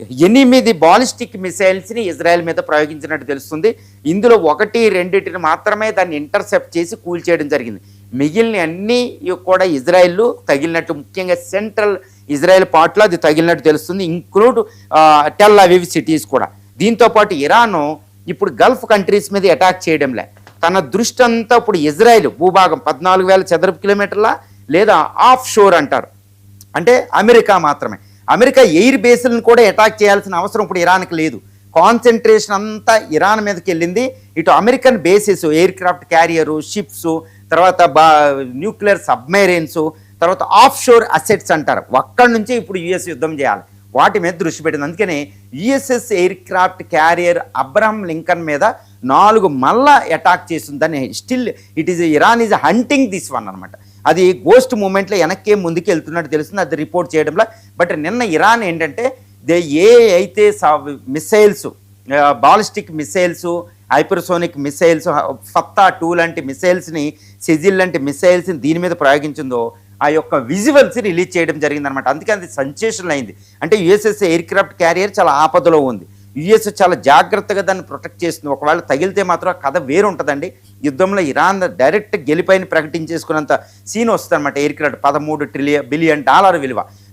8 ballistic మిసైల్స్ని Israel మీద ప్రయోగించినట్టు తెలుస్తుంది. ఇందులో 1, 2 మాత్రమే దాన్ని ఇంటర్సెప్ట్ చేసి కూల్చేయడం జరిగింది. మిగిలిన అన్నీ కూడా ఇజ్రాయెల్ తగిలినట్టు, ముఖ్యంగా సెంట్రల్ ఇజ్రాయెల్ పార్ట్లో అది తగిలినట్టు తెలుస్తుంది, ఇంక్లూడ్ టెల్ అవీవ్ సిటీస్ కూడా. దీంతోపాటు ఇరాన్ ఇప్పుడు గల్ఫ్ కంట్రీస్ మీద అటాక్ చేయడంలే, తన దృష్టి అంతా ఇప్పుడు ఇజ్రాయెల్ భూభాగం 14,000 చదరపు కిలోమీటర్ల లేదా ఆఫ్ షోర్ అంటారు, అంటే అమెరికా మాత్రమే. అమెరికా ఎయిర్ బేస్లను కూడా అటాక్ చేయాల్సిన అవసరం ఇప్పుడు ఇరాన్కి లేదు. కాన్సన్ట్రేషన్ అంతా ఇరాన్ మీదకి వెళ్ళింది. ఇటు American bases, air craft carrier, ships, తర్వాత న్యూక్లియర్ సబ్మెరైన్స్, తర్వాత ఆఫ్ షోర్ అసెట్స్ అంటారు, అక్కడి నుంచే ఇప్పుడు యుఎస్ యుద్ధం చేయాలి, వాటి మీద దృష్టి పెట్టింది. అందుకనే USS air craft carrier Abraham Lincoln మీద 4 మళ్ళా అటాక్ చేస్తుంది. దాన్ని still Iran is hunting this one అనమాట. అది గోస్ట్ మూమెంట్లో వెనక్కే ముందుకు వెళ్తున్నట్టు తెలుస్తుంది, అది రిపోర్ట్ చేయడంలో. బట్ నిన్న ఇరాన్ ఏంటంటే అయితే missiles, ballistic missiles, hypersonic missiles, Fattah 2 లాంటి మిసైల్స్ని, సెజిల్ లాంటి మిసైల్స్ని దీని మీద ప్రయోగించిందో ఆ యొక్క విజువల్స్ రిలీజ్ చేయడం జరిగిందనమాట. అందుకే అది సెన్సేషనల్ అయింది. అంటే యుఎస్ఎస్ ఎయిర్ క్రాఫ్ట్ క్యారియర్ చాలా ఆపదలో ఉంది, యుఎస్ చాలా జాగ్రత్తగా దాన్ని ప్రొటెక్ట్ చేస్తుంది. ఒకవేళ తగిలితే మాత్రం ఆ కథ వేరు ఉంటుందండి. యుద్ధంలో ఇరాన్ డైరెక్ట్ గెలిపైన ప్రకటించేసుకున్నంత సీన్ వస్తుంది అనమాట. ఎయిర్ క్రాఫ్ట్ $13 బిలియన్ విలువ.